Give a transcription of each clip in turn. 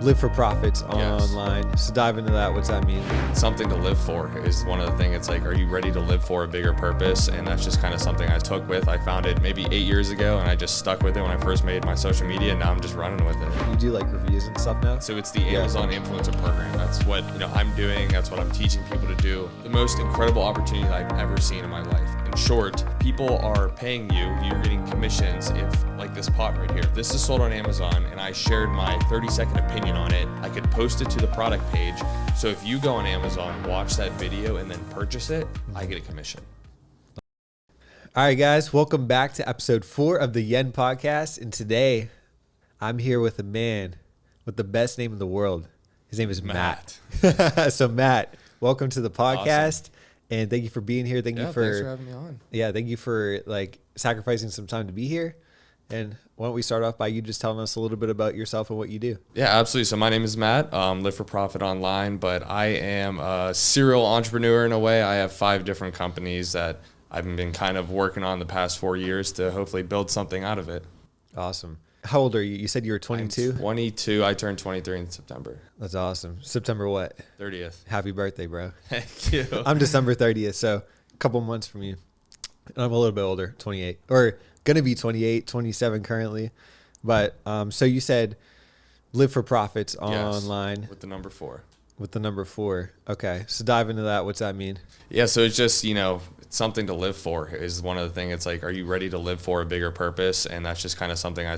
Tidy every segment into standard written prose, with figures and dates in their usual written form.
live for profits Yes. online. So dive into that. What's that mean? Something to live for is one of the things. It's like, are you ready to live for a bigger purpose? And that's just kind of something I took with. I found it maybe 8 years ago, and I just stuck with it when I first made my social media, and now I'm just running with it. You do like reviews and stuff now? So it's the Amazon Influencer Program. That's what I'm doing. That's what I'm teaching people to do. The most incredible opportunity I've ever seen in my life. In short, people are paying you. You're getting commissions if, like this pot right here, if this is sold on Amazon and I shared my 30-second opinion on it, I could post it to the product page. So if you go on Amazon, watch that video, and then purchase it, I get a commission. All right, guys, welcome back to episode 4 of the Yen Podcast. And today I'm here with a man with the best name in the world. His name is Matt. So Matt, welcome to the podcast. Awesome. And thank you for being here. Thanks for having me on. Yeah, thank you for sacrificing some time to be here. And why don't we start off by you just telling us a little bit about yourself and what you do? Yeah, absolutely. So my name is Matt, live for profit online, but I am a serial entrepreneur in a way. I have 5 different companies that I've been kind of working on the past 4 years to hopefully build something out of it. Awesome. How old are you? You said you were 22? I'm 22. I turned 23 in September. That's awesome. September what? 30th. Happy birthday, bro. Thank you. I'm December 30th, so a couple months from you. And I'm a little bit older, 28. Or going to be 28, 27 currently. But so you said live for profits online. With the number 4. With the number 4. Okay. So dive into that. What's that mean? Yeah, so it's just, it's something to live for is one of the things. It's like, are you ready to live for a bigger purpose? And that's just kind of something I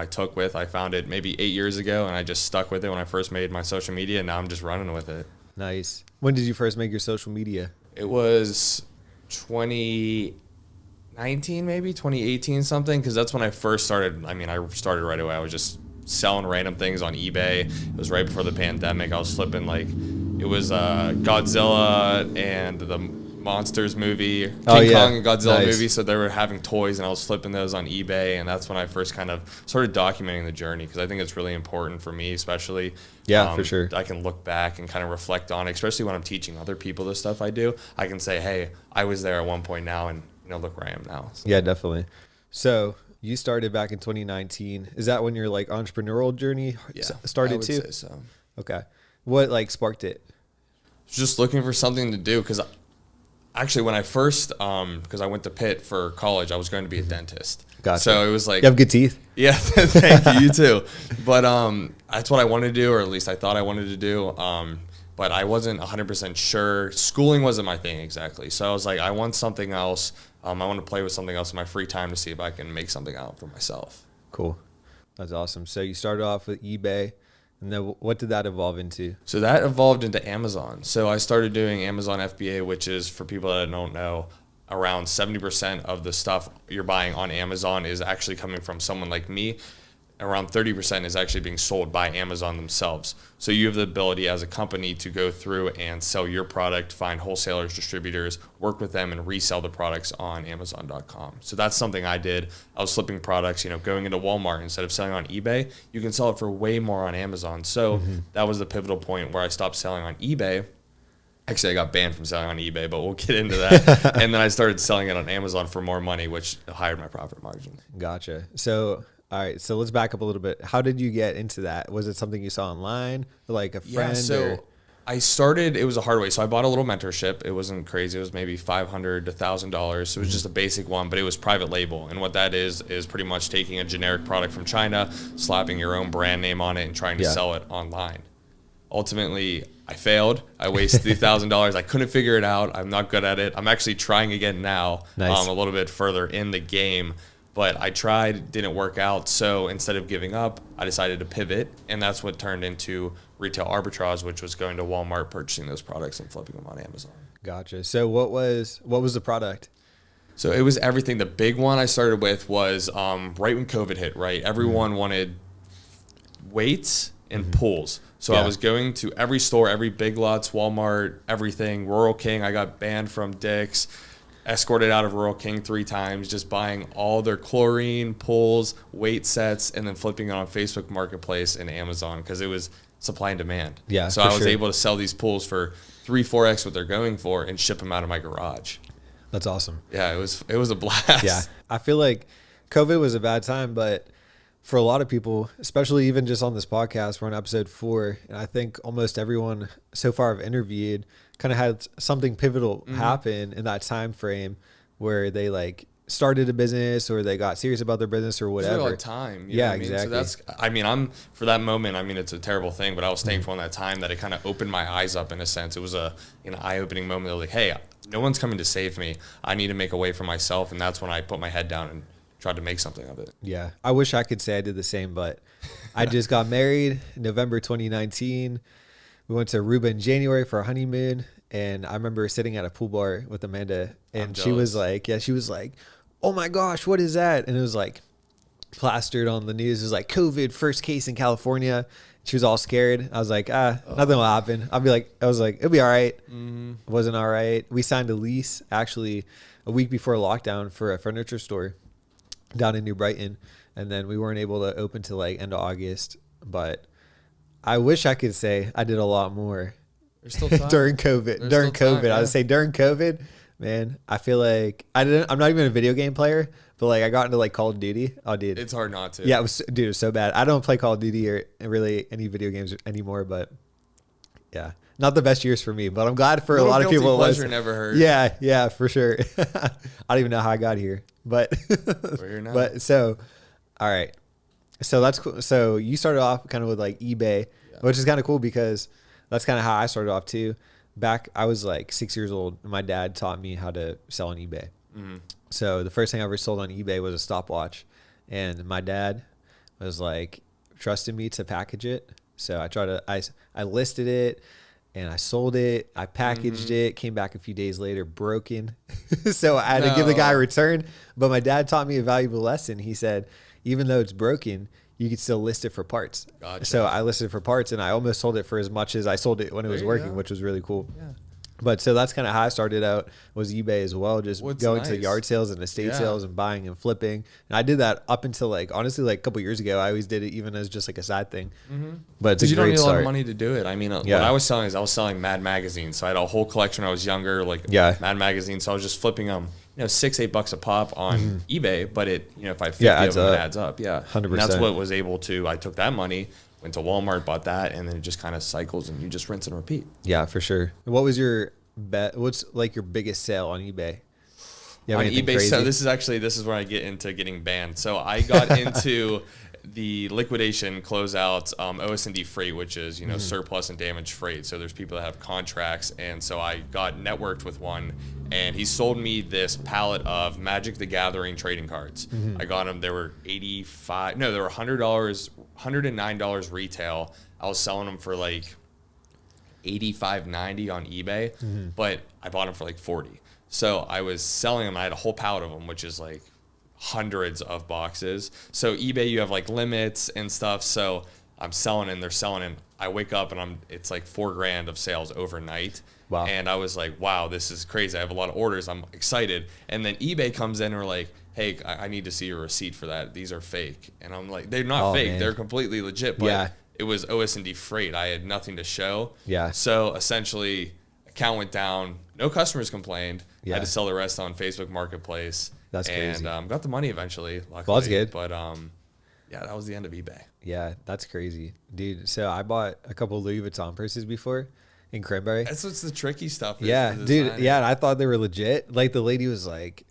took with. I found it maybe 8 years ago, and I just stuck with it when I first made my social media, and now I'm just running with it. Nice. When did you first make your social media? It was 2019, maybe 2018 something, because that's when I first started. I started right away. I was just selling random things on eBay. It was right before the pandemic. I was flipping it was Godzilla and the Monsters movie, King Kong and Godzilla movie. So they were having toys, and I was flipping those on eBay, and that's when I first kind of started documenting the journey, because I think it's really important for me, especially. Yeah, for sure. I can look back and kind of reflect on it, especially when I'm teaching other people the stuff I do. I can say, hey, I was there at one point now, and look where I am now. So. Yeah, definitely. So you started back in 2019. Is that when your entrepreneurial journey started I would too? Say so. Okay. What sparked it? Just looking for something to do, because actually when I first, because I went to Pitt for college, I was going to be a dentist. Gotcha. So it was like, you have good teeth. Yeah, thank you. You too. But that's what I wanted to do, or at least I thought I wanted to do. But I wasn't 100% sure. Schooling wasn't my thing exactly. So I was like, I want something else. I want to play with something else in my free time to see if I can make something out for myself. Cool. That's awesome. So you started off with eBay, and then what did that evolve into? So that evolved into Amazon. So I started doing Amazon FBA, which is, for people that don't know, around 70% of the stuff you're buying on Amazon is actually coming from someone like me. Around 30% is actually being sold by Amazon themselves. So you have the ability as a company to go through and sell your product, find wholesalers, distributors, work with them, and resell the products on Amazon.com. So that's something I did. I was flipping products, going into Walmart. Instead of selling on eBay, you can sell it for way more on Amazon. So that was the pivotal point where I stopped selling on eBay. Actually, I got banned from selling on eBay, but we'll get into that. And then I started selling it on Amazon for more money, which higher my profit margin. Gotcha. So all right, so let's back up a little bit. How did you get into that? Was it something you saw online, like a friend? Yeah, so I started, it was a hard way. So I bought a little mentorship. It wasn't crazy. It was maybe $500 to $1,000. So it was just a basic one, but it was private label. And what that is pretty much taking a generic product from China, slapping your own brand name on it, and trying to sell it online. Ultimately, I failed. I wasted $1,000. I couldn't figure it out. I'm not good at it. I'm actually trying again now, a little bit further in the game. But I tried, didn't work out. So instead of giving up, I decided to pivot. And that's what turned into retail arbitrage, which was going to Walmart, purchasing those products and flipping them on Amazon. Gotcha. So what was the product? So it was everything. The big one I started with was right when COVID hit, right? Everyone wanted weights and pulls. So I was going to every store, every Big Lots, Walmart, everything. Rural King, I got banned from Dick's. Escorted out of Rural King 3 times, just buying all their chlorine, pulls, weight sets, and then flipping it on Facebook Marketplace and Amazon, because it was supply and demand. Yeah, so I was able to sell these pulls for 3-4x what they're going for and ship them out of my garage. That's awesome. Yeah, it was a blast. Yeah, I feel like COVID was a bad time, but for a lot of people, especially even just on this podcast, we're on episode 4, and I think almost everyone so far I've interviewed kind of had something pivotal happen in that time frame where they like started a business or they got serious about their business or whatever. It's really time. Yeah, exactly. So I'm for that moment. I mean, it's a terrible thing, but I was thankful in that time that it kind of opened my eyes up in a sense. It was an eye-opening moment. Of like, hey, no one's coming to save me. I need to make a way for myself, and that's when I put my head down and tried to make something of it. Yeah, I wish I could say I did the same, but I just got married in November 2019. We went to Aruba in January for our honeymoon, and I remember sitting at a pool bar with Amanda, and she was like, oh my gosh, what is that? And it was like plastered on the news. It was like COVID, first case in California. She was all scared. I was like, nothing will happen. I was like, it'll be all right. It wasn't all right. We signed a lease actually a week before lockdown for a furniture store down in New Brighton, and then we weren't able to open till like end of August. But I wish I could say I did a lot more during COVID. I would say during COVID, man, I feel like I'm not even a video game player, but like I got into like Call of Duty. Oh, dude, it's hard not to. Yeah, it was so bad. I don't play Call of Duty or really any video games anymore, but yeah. Not the best years for me, but I'm glad for a lot of people it was. Never hurt. Yeah, for sure. I don't even know how I got here, but we're here now. But so, all right, so that's cool. So you started off kind of with like eBay, which is kind of cool because that's kind of how I started off too. Back, I was like 6 years old, and my dad taught me how to sell on eBay. So the first thing I ever sold on eBay was a stopwatch, and my dad was like trusted me to package it. So I listed it. And I sold it. I packaged it. Came back a few days later, broken. So I had to give the guy a return. But my dad taught me a valuable lesson. He said, even though it's broken, you can still list it for parts. Gotcha. So I listed it for parts, and I almost sold it for as much as I sold it when it was working, which was really cool. Yeah. But so that's kind of how I started out, was eBay as well, just going to yard sales and estate sales and buying and flipping. And I did that up until like, honestly, like a couple years ago. I always did it even as just like a side thing. But it's a you great don't need start. a lot of money to do it. I mean, what I was selling Mad magazines. So I had a whole collection when I was younger, like Mad magazines. So I was just flipping them, $6-8 a pop on eBay. But if I 50 of them, it adds up. Yeah, 100%. And that's what was able to. I took that money, went to Walmart, bought that, and then it just kind of cycles, and you just rinse and repeat. Yeah, for sure. What was your bet? What's like your biggest sale on eBay? On eBay, crazy? So this is where I get into getting banned. So I got into the liquidation closeouts, OS&D freight, which is surplus and damaged freight. So there's people that have contracts, and so I got networked with one, and he sold me this pallet of Magic the Gathering trading cards. I got them. They were $85. No, they were $100, $109 retail. I was selling them for like $85.90 on eBay, but I bought them for like $40. So I was selling them. I had a whole pallet of them, which is like hundreds of boxes. So eBay, you have like limits and stuff. So I'm selling and they're selling, and I wake up and it's like $4,000 of sales overnight. Wow. And I was like, wow, this is crazy. I have a lot of orders. I'm excited. And then eBay comes in and we're like, hey, I need to see your receipt for that. These are fake. And I'm like, they're not fake. Man. They're completely legit. But it was OS&D freight. I had nothing to show. Yeah. So essentially, account went down. No customers complained. I had to sell the rest on Facebook Marketplace. That's crazy. And got the money eventually, luckily. Well, that's good. But that was the end of eBay. Yeah, that's crazy. Dude, so I bought a couple Louis Vuitton purses before in Cranberry. That's what's the tricky stuff. Yeah, dude. Yeah, and I thought they were legit. Like the lady was like,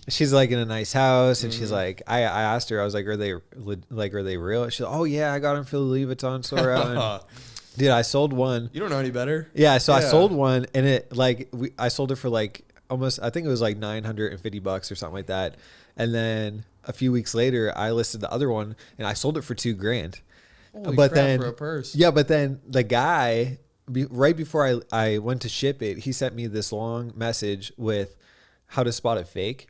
she's like in a nice house, and she's like, I asked her, I was like, are they real? She's like, oh yeah, I got them for the Louis Vuitton store. And, dude, I sold one. You don't know any better. Yeah, so I sold one, and I sold it for like almost, I think it was like $950 or something like that. And then a few weeks later, I listed the other one, and I sold it for $2,000. Holy crap, then for a purse. Yeah, but then the guy, right before I went to ship it, he sent me this long message with how to spot a fake.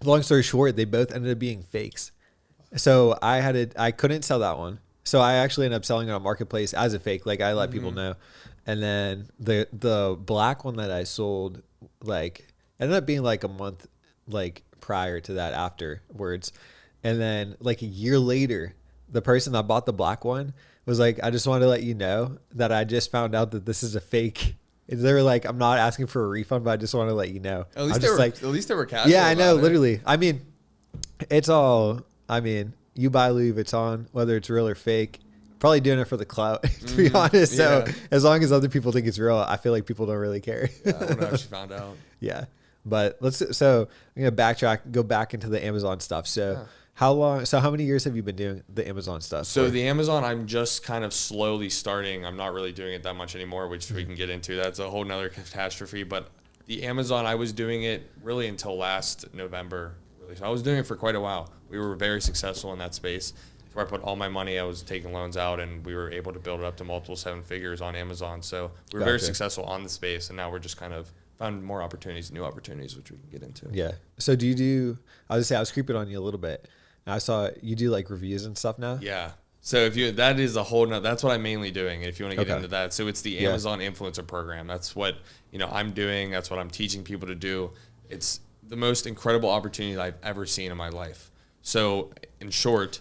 Long story short, they both ended up being fakes. So I couldn't sell that one. So I actually ended up selling it on Marketplace as a fake. Like I let people know. And then the black one that I sold, like ended up being like a month like prior to that afterwards. And then like a year later, the person that bought the black one was like, I just wanted to let you know that I just found out that this is a fake. And they were like, I'm not asking for a refund, but I just want to let you know. At least they were casual. Yeah, I know, literally. I mean, it's all, I mean, you buy Louis Vuitton, whether it's real or fake, probably doing it for the clout, to be honest. So as long as other people think it's real, I feel like people don't really care. Yeah, I wonder how she found out. Yeah. But so I'm going to backtrack, go back into the Amazon stuff. So how many years have you been doing the Amazon stuff? So the Amazon, I'm just kind of slowly starting. I'm not really doing it that much anymore, which we can get into. That's a whole nother catastrophe. But the Amazon, I was doing it really until last November. Really. So I was doing it for quite a while. We were very successful in that space. Where I put all my money, I was taking loans out, and we were able to build it up to multiple 7 figures on Amazon. So we were very successful on the space, and now we're just kind of found more opportunities, new opportunities, which we can get into. Yeah. So do you do, I was creeping on you a little bit. And I saw you do like reviews and stuff now. Yeah. So if you, that is a whole nother, that's what I'm mainly doing. If you want to get into that. So it's the Amazon influencer program. That's what, I'm doing. That's what I'm teaching people to do. It's the most incredible opportunity I've ever seen in my life. So in short,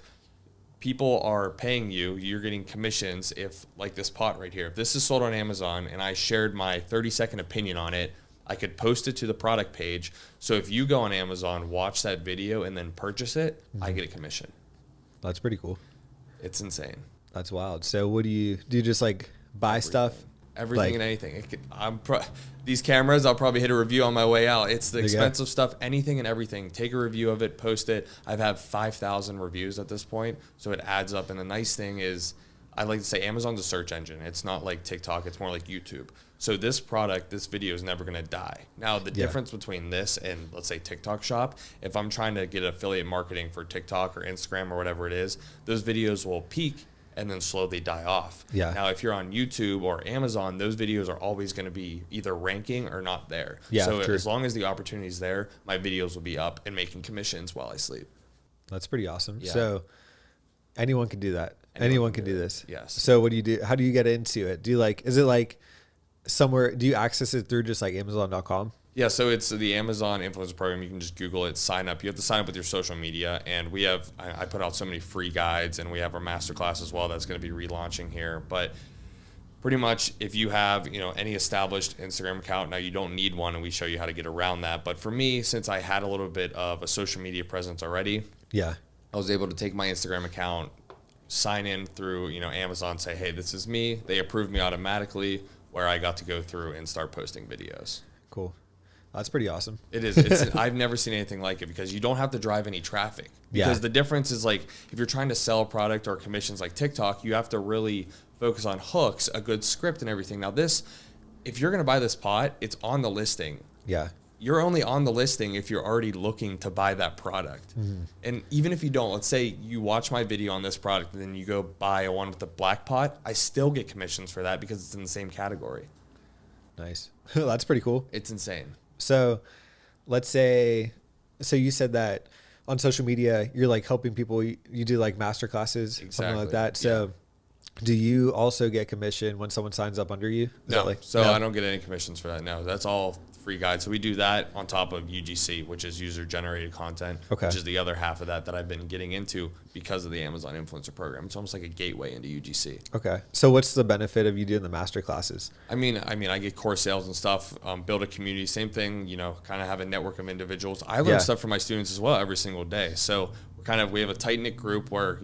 people are paying you, you're getting commissions if, like this pot right here, if this is sold on Amazon and I shared my 30-second opinion on it, I could post it to the product page. So if you go on Amazon, watch that video, and then purchase it, I get a commission. That's pretty cool. It's insane. That's wild. So what do you just like buy stuff? Everything and anything. These cameras, I'll probably hit a review on my way out. It's the expensive stuff, anything and everything. Take a review of it, post it. I've had 5,000 reviews at this point, so it adds up. And the nice thing is, I like to say Amazon's a search engine. It's not like TikTok. It's more like YouTube. So this product, this video is never going to die. Now, the difference between this and, let's say, TikTok Shop, if I'm trying to get affiliate marketing for TikTok or Instagram or whatever it is, those videos will peak and then slowly die off. Yeah. Now, if you're on YouTube or Amazon, those videos are always going to be either ranking or not there. Yeah, so true. as long as the opportunity is there, my videos will be up and making commissions while I sleep. That's pretty awesome. Yeah. So anyone can do that. Anyone can do this. Yes. So what do you do? How do you get into it? Do you like, is it like somewhere, do you access it through just like Amazon.com? Yeah, so it's the Amazon influencer program. You can just Google it, sign up. You have to sign up with your social media, and we have, I put out so many free guides, and we have our masterclass as well that's going to be relaunching here. But pretty much if you have, any established Instagram account, now you don't need one, and we show you how to get around that. But for me, since I had a little bit of a social media presence already, I was able to take my Instagram account, sign in through, Amazon, say, hey, this is me. They approved me automatically, where I got to go through and start posting videos. Cool. That's pretty awesome. It is. I've never seen anything like it because you don't have to drive any traffic. Because the difference is like if you're trying to sell a product or commissions like TikTok, you have to really focus on hooks, a good script and everything. Now this, if you're going to buy this pot, it's on the listing. Yeah. You're only on the listing if you're already looking to buy that product. Mm-hmm. And even if you don't, let's say you watch my video on this product and then you go buy a one with the black pot, I still get commissions for that because it's in the same category. Nice. That's pretty cool. It's insane. So let's say, so you said that on social media, you're like helping people, you do like master classes, something like that. So do you also get commission when someone signs up under you? No, I don't get any commissions for that. No, that's all free guide. So we do that on top of UGC, which is user generated content, which is the other half of that I've been getting into because of the Amazon influencer program. It's almost like a gateway into UGC. Okay. So what's the benefit of you doing the master classes? I mean, I get course sales and stuff, build a community, same thing, kind of have a network of individuals. I learn stuff from my students as well every single day. So we have a tight knit group where,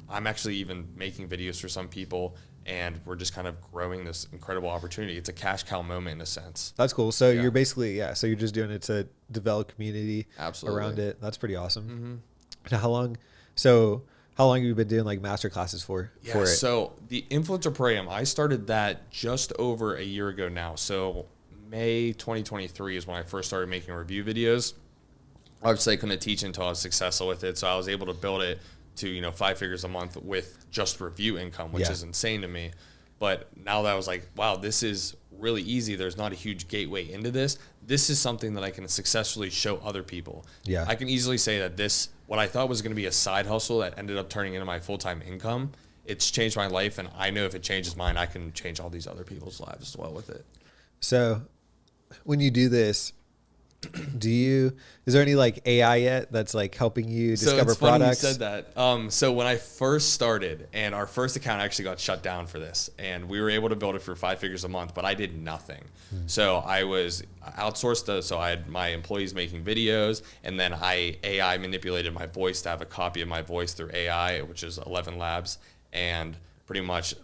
I'm actually even making videos for some people, and we're just kind of growing this incredible opportunity. It's a cash cow moment in a sense. That's cool. So you're basically, so you're just doing it to develop community around it. That's pretty awesome. Mm-hmm. Now, how long have you been doing like master classes for it? So the influencer program, I started that just over a year ago now. So May 2023 is when I first started making review videos. Obviously, I couldn't teach until I was successful with it. So I was able to build it to 5 figures a month with just review income, which is insane to me. But now that I was like, wow, this is really easy. There's not a huge gateway into this. This is something that I can successfully show other people. Yeah, I can easily say that this, what I thought was going to be a side hustle that ended up turning into my full-time income, it's changed my life. And I know if it changes mine, I can change all these other people's lives as well with it. So when you do this, Is there any like AI yet that's like helping you discover it's funny products? you said that. So when I first started, and our first account actually got shut down for this, and we were able to build it for 5 figures a month, but I did nothing. So I was outsourced. So I had my employees making videos, and then AI manipulated my voice to have a copy of my voice through AI, which is 11 Labs, and pretty much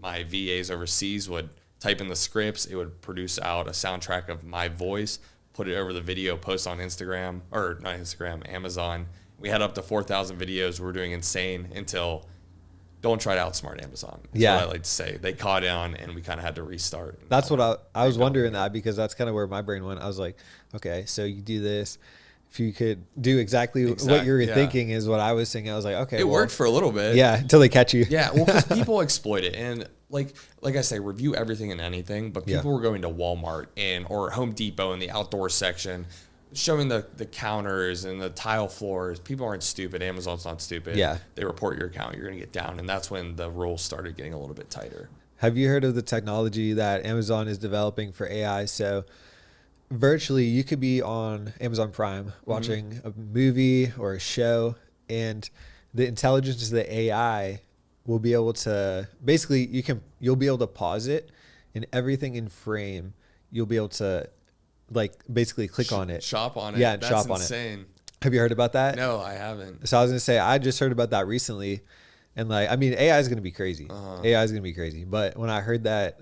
my VAs overseas would type in the scripts. It would produce out a soundtrack of my voice, put it over the video, post on Instagram, or not Instagram, Amazon. We had up to 4,000 videos. We were doing insane until, don't try to outsmart Amazon. That's what I like to say. They caught on, and we kind of had to restart. That's what I was wondering that, because that's kind of where my brain went. I was like, okay, so you do this. If you could do exactly what you were thinking is what I was thinking. I was like, okay, it worked for a little bit. Yeah, until they catch you. Yeah, well, because people exploit it. And like I say, review everything and anything, but people were going to Walmart or Home Depot in the outdoor section, showing the counters and the tile floors. People aren't stupid. Amazon's not stupid. Yeah. They report your account, you're going to get down. And that's when the rules started getting a little bit tighter. Have you heard of the technology that Amazon is developing for AI? So virtually you could be on Amazon Prime watching a movie or a show, and the intelligence of the AI will be able to basically you'll be able to pause it, and everything in frame you'll be able to like basically click on it, shop on it. Yeah, that's shop insane. on it. Have you heard about that? No, I haven't. So I was gonna say I just heard about that recently, and like I mean AI is gonna be crazy. AI is gonna be crazy. But when I heard that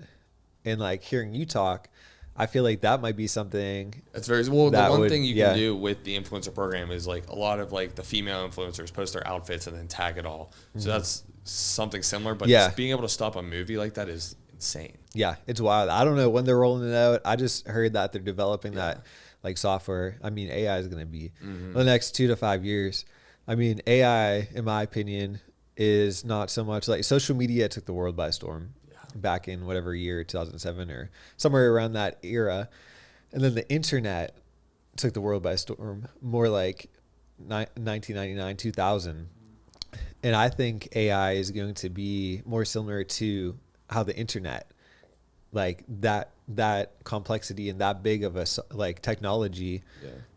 and like hearing you talk, I feel like that might be something. That's very well. The one thing you can do with the influencer program is like a lot of like the female influencers post their outfits and then tag it all. So that's something similar. But just being able to stop a movie like that is insane. Yeah, it's wild. I don't know when they're rolling it out. I just heard that they're developing that like software. I mean, AI is going to be the next 2 to 5 years. I mean, AI, in my opinion, is not so much like social media took the world by storm back in whatever year, 2007 or somewhere around that era. And then the internet took the world by storm more like 1999, 2000. And I think AI is going to be more similar to how the internet, like that complexity and that big of a like technology.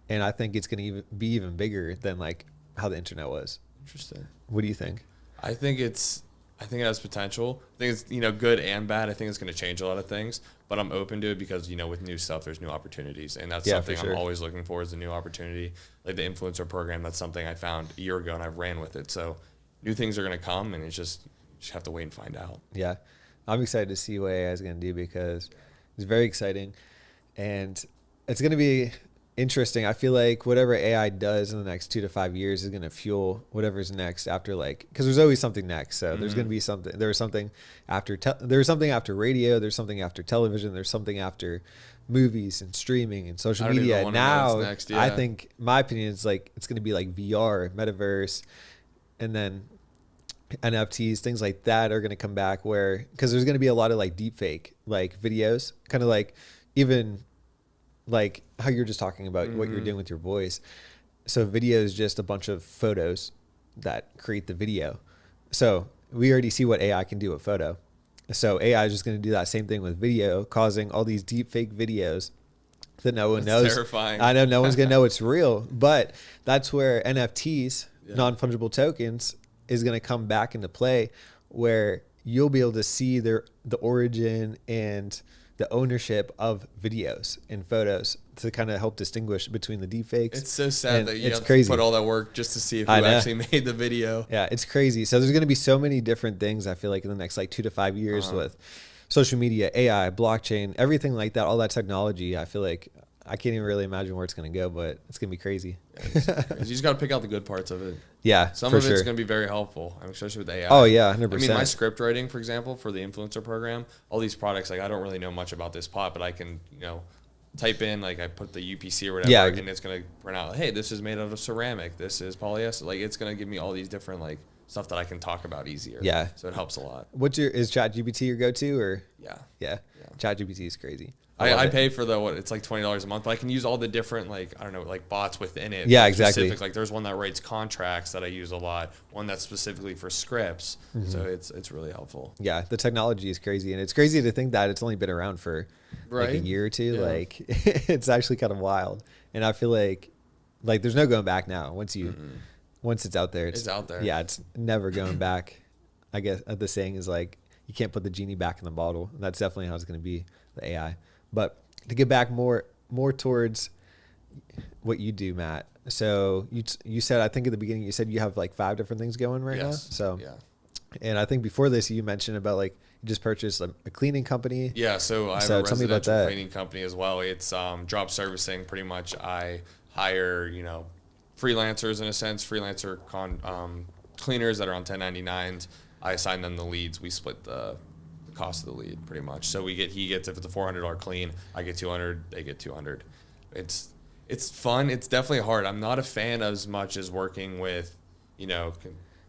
And I think it's going to be even bigger than like how the internet was. Interesting. What do you think? I think it has potential. I think it's, good and bad. I think it's going to change a lot of things, but I'm open to it because, with new stuff, there's new opportunities. And that's something I'm always looking for, is a new opportunity. Like the influencer program, that's something I found a year ago and I've ran with it. So new things are going to come, and it's just have to wait and find out. Yeah. I'm excited to see what AI is going to do because it's very exciting, and it's going to be interesting. I feel like whatever AI does in the next 2 to 5 years is going to fuel whatever's next after, like, because there's always something next. So there's going to be something. There was something after. There's something after radio. There's something after television. There's something after movies and streaming and social media. Now, next, I think my opinion is like it's going to be like VR, metaverse, and then NFTs, things like that are going to come back, where because there's going to be a lot of like deep fake like videos, kind of like even like how you're just talking about what you're doing with your voice. So video is just a bunch of photos that create the video. So we already see what AI can do with photo. So AI is just going to do that same thing with video, causing all these deep fake videos that no one knows. Terrifying. I know no one's going to know it's real, but that's where NFTs, non-fungible tokens, is going to come back into play, where you'll be able to see the origin and the ownership of videos and photos to kind of help distinguish between the deepfakes. It's so sad that you have to put all that work just to see who actually made the video. Yeah, it's crazy. So there's going to be so many different things, I feel like, in the next like 2 to 5 years with social media, AI, blockchain, everything like that, all that technology. I feel like I can't even really imagine where it's going to go, but it's going to be crazy. You just got to pick out the good parts of it. Yeah, some of it's going to be very helpful, especially with AI. Oh yeah, 100%. I mean, my script writing, for example, for the influencer program, all these products, like I don't really know much about this pot, but I can, type in, like I put the UPC or whatever, and it's going to print out, hey, this is made out of ceramic, this is polyester. Like it's going to give me all these different like stuff that I can talk about easier. Yeah. So it helps a lot. Is ChatGPT your go-to or? Yeah. ChatGPT is crazy. I pay for it's like $20 a month, but I can use all the different, like, I don't know, like bots within it. Yeah, exactly. Like there's one that writes contracts that I use a lot, one that's specifically for scripts. So it's really helpful. Yeah, the technology is crazy, and it's crazy to think that it's only been around for like a year or two. Yeah. Like it's actually kind of wild. And I feel like there's no going back now. Once it's out there, It's out there. Yeah, it's never going back. I guess the saying is like, you can't put the genie back in the bottle. And that's definitely how it's going to be, the AI. But to get back more towards what you do, Matt. So you said, I think at the beginning, you said you have like 5 different things going right now. So, yeah. And I think before this, you mentioned about like, you just purchased a cleaning company. Yeah. So I have a residential cleaning company as well. It's drop servicing. Pretty much I hire, freelancers in a sense, cleaners that are on 1099s. I assign them the leads. We split the cost of the lead pretty much. So he gets, if it's a $400 clean, I get 200, they get 200. It's fun. It's definitely hard. I'm not a fan as much as working with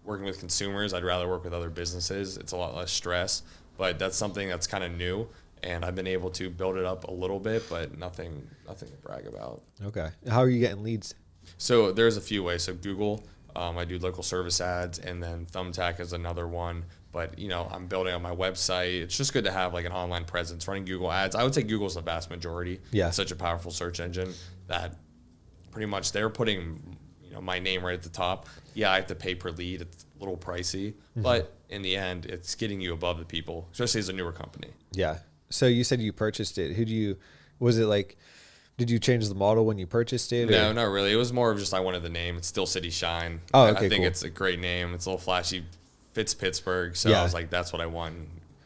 consumers. I'd rather work with other businesses. It's a lot less stress, but that's something that's kind of new, and I've been able to build it up a little bit, but nothing to brag about. Okay. How are you getting leads? So there's a few ways. So Google, I do local service ads, and then Thumbtack is another one. But, I'm building on my website. It's just good to have like an online presence. Running Google ads, I would say Google's the vast majority. Yeah. It's such a powerful search engine that pretty much they're putting, my name right at the top. Yeah, I have to pay per lead. It's a little pricey, but in the end, it's getting you above the people, especially as a newer company. Yeah. So you said you purchased it. Did you change the model when you purchased it? No, not really. It was more of just I wanted the name. It's still City Shine. Oh, okay, I think cool. it's a great name. It's a little flashy. Fits Pittsburgh. So Yeah. I was like, that's what I want.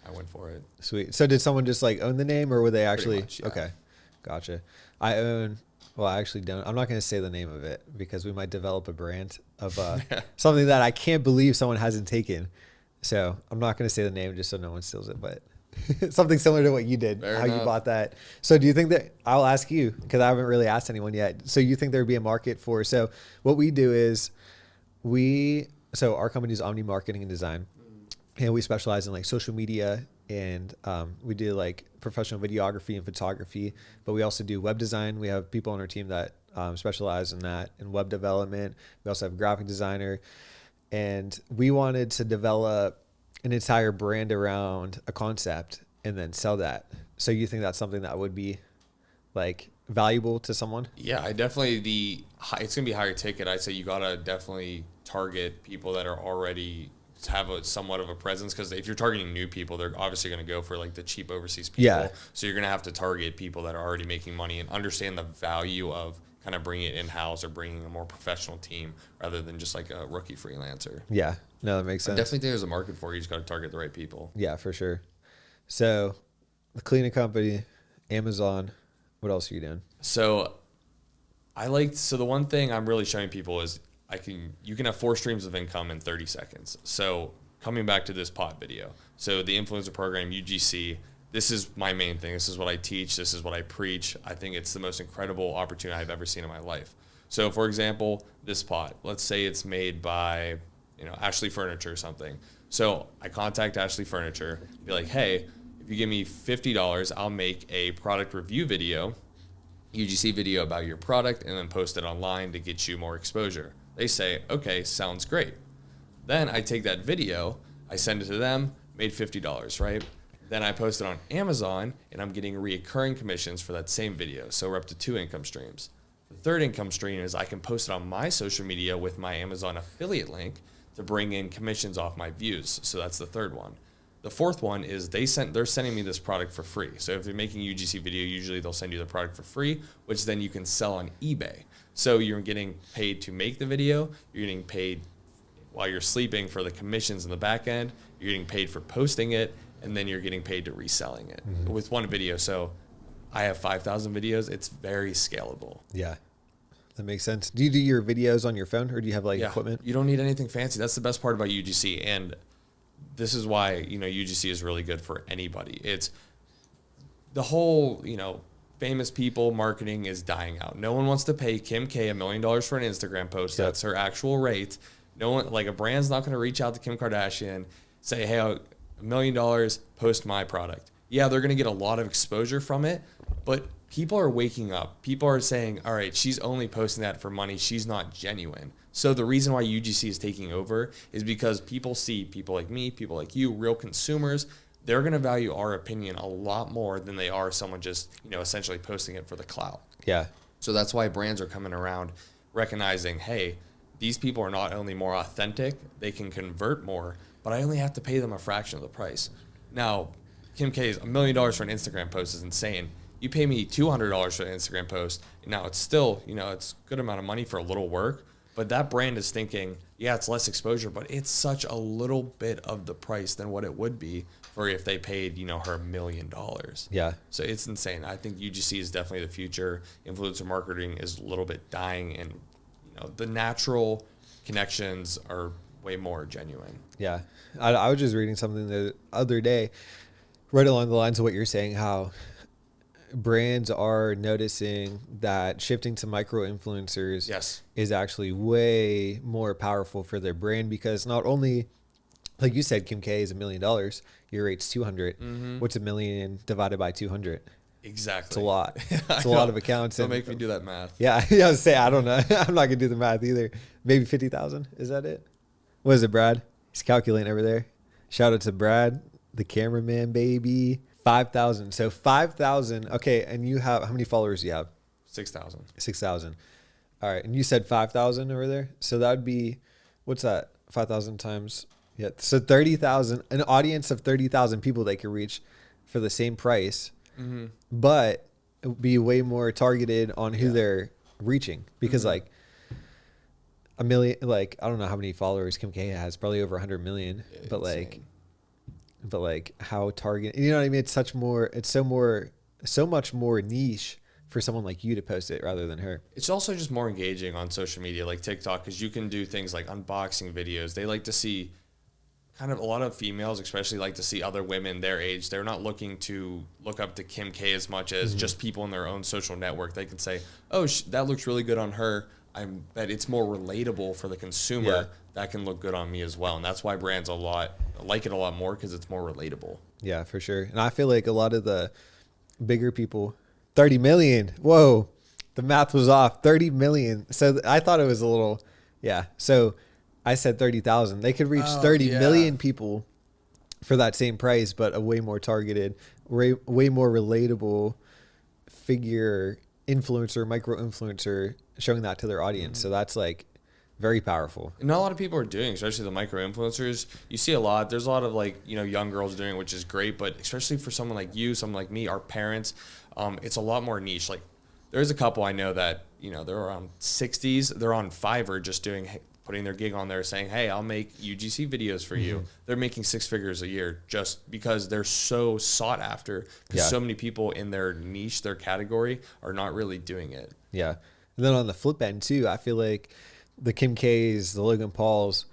I went for it. Sweet. So did someone just like own the name, or were they actually? Pretty much, yeah. Okay, gotcha. I actually don't. I'm not going to say the name of it because we might develop a brand of something that I can't believe someone hasn't taken. So I'm not going to say the name just so no one steals it, but something similar to what you did, Fair how enough. you bought that. So do you think that, I'll ask you because I haven't really asked anyone yet. So you think there'd be a market for, so what we do is so our company is Omni Marketing and Design, and we specialize in like social media, and we do like professional videography and photography, but we also do web design. We have people on our team that specialize in that, in web development. We also have a graphic designer, and we wanted to develop an entire brand around a concept and then sell that. So you think that's something that would be like valuable to someone? Yeah, I definitely it's gonna be higher ticket. I'd say you gotta definitely target people that are already have a somewhat of a presence, because if you're targeting new people, they're obviously going to go for like the cheap overseas people. Yeah. So you're going to have to target people that are already making money and understand the value of kind of bringing it in-house or bringing a more professional team rather than just like a rookie freelancer. Yeah, no, that makes sense. I definitely think there's a market for it. You just got to target the right people. Yeah, for sure. So the cleaning company, Amazon, what else are you doing? So the one thing I'm really showing people is you can have 4 streams of income in 30 seconds. So coming back to this pot video. So the influencer program, UGC, this is my main thing. This is what I teach. This is what I preach. I think it's the most incredible opportunity I've ever seen in my life. So for example, this pot, let's say it's made by, Ashley Furniture or something. So I contact Ashley Furniture, be like, hey, if you give me $50, I'll make a product review video, UGC video about your product, and then post it online to get you more exposure. They say, okay, sounds great. Then I take that video, I send it to them, made $50, right? Then I post it on Amazon, and I'm getting reoccurring commissions for that same video. So we're up to 2 income streams. The third income stream is I can post it on my social media with my Amazon affiliate link to bring in commissions off my views. So that's the third one. The fourth one is they're sending me this product for free. So if you're making UGC video, usually they'll send you the product for free, which then you can sell on eBay. So you're getting paid to make the video, you're getting paid while you're sleeping for the commissions in the back end, you're getting paid for posting it, and then you're getting paid to reselling it with one video. So I have 5,000 videos. It's very scalable. Yeah, that makes sense. Do you do your videos on your phone, or do you have like equipment? You don't need anything fancy. That's the best part about UGC. And this is why, UGC is really good for anybody. It's the whole, famous people marketing is dying out. No one wants to pay Kim K $1 million for an Instagram post. Yep. That's her actual rate. No one, like a brand's not going to reach out to Kim Kardashian, say, hey, $1 million, post my product. Yeah, they're going to get a lot of exposure from it, but people are waking up. People are saying, all right, she's only posting that for money. She's not genuine. So the reason why UGC is taking over is because people see people like me, people like you, real consumers. They're going to value our opinion a lot more than they are someone just, essentially posting it for the clout. Yeah. So that's why brands are coming around recognizing, hey, these people are not only more authentic, they can convert more, but I only have to pay them a fraction of the price. Now, Kim K's $1 million for an Instagram post is insane. You pay me $200 for an Instagram post. Now it's still, it's a good amount of money for a little work, but that brand is thinking, yeah, it's less exposure, but it's such a little bit of the price than what it would be for if they paid, her $1 million. Yeah. So it's insane. I think UGC is definitely the future. Influencer marketing is a little bit dying, and the natural connections are way more genuine. Yeah. I was just reading something the other day, right along the lines of what you're saying, how brands are noticing that shifting to micro influencers is actually way more powerful for their brand, because not only, like you said, Kim K is $1 million, your rate's 200. Mm-hmm. What's 1 million divided by 200? Exactly. It's a lot. It's a lot of accounts. Don't make me do that math. Yeah. I was say, I don't know. I'm not gonna do the math either. Maybe 50,000. Is that it? What is it, Brad? He's calculating over there. Shout out to Brad, the cameraman, baby. 5,000. So 5,000. Okay. And you have, how many followers do you have? 6,000. 6,000. All right. And you said 5,000 over there. So that would be, what's that? 5,000 times. Yeah. So 30,000, an audience of 30,000 people they could reach for the same price, mm-hmm. but it would be way more targeted on who they're reaching, because mm-hmm. like 1 million, like, I don't know how many followers Kim K has, probably over 100 million, but insane. like how target, you know what I mean? It's so much more niche for someone like you to post it rather than her. It's also just more engaging on social media like TikTok, because you can do things like unboxing videos. They like to see, kind of a lot of females especially like to see other women their age. They're not looking to look up to Kim K as much as just people in their own social network. They can say, oh, that looks really good on her. I bet it's more relatable for the consumer. Yeah. That can look good on me as well. And that's why brands like it a lot more, because it's more relatable. Yeah, for sure. And I feel like a lot of the bigger people, 30 million. Whoa, the math was off. 30 million. So I thought it was a little, yeah. So I said 30,000. They could reach 30 million people for that same price, but a way more targeted, way more relatable figure, influencer, micro influencer, showing that to their audience. Mm-hmm. So that's like very powerful. And not a lot of people are doing, especially the micro influencers. You see a lot. There's a lot of young girls doing it, which is great. But especially for someone like you, someone like me, our parents, it's a lot more niche. Like there's a couple I know that, they're around 60s. They're on Fiverr just putting their gig on there saying, hey, I'll make UGC videos for you. They're making 6 figures a year just because they're so sought after, because so many people in their niche, their category, are not really doing it. Yeah. And then on the flip end too, I feel like the Kim K's, the Logan Pauls,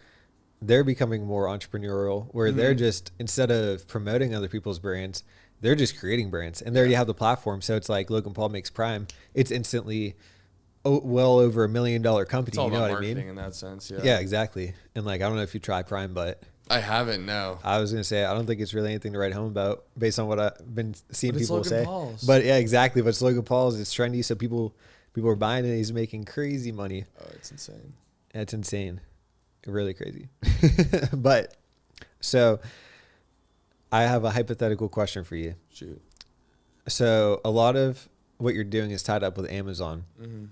they're becoming more entrepreneurial, where they're just, instead of promoting other people's brands, they're just creating brands, and they already have the platform. So it's like Logan Paul makes Prime. It's instantly well over $1 million company. It's all you know about what I mean? marketing in that sense. Yeah. Yeah, exactly. And like, I don't know if you try Prime, but I haven't. No. I was going to say, I don't think it's really anything to write home about based on what I've been seeing people Logan say. Paul's. But yeah, exactly. But it's Logan Paul's. It's trendy. So people are buying it. He's making crazy money. Oh, it's insane. It's insane. Really crazy. But so I have a hypothetical question for you. Shoot. So a lot of what you're doing is tied up with Amazon. Mm-hmm.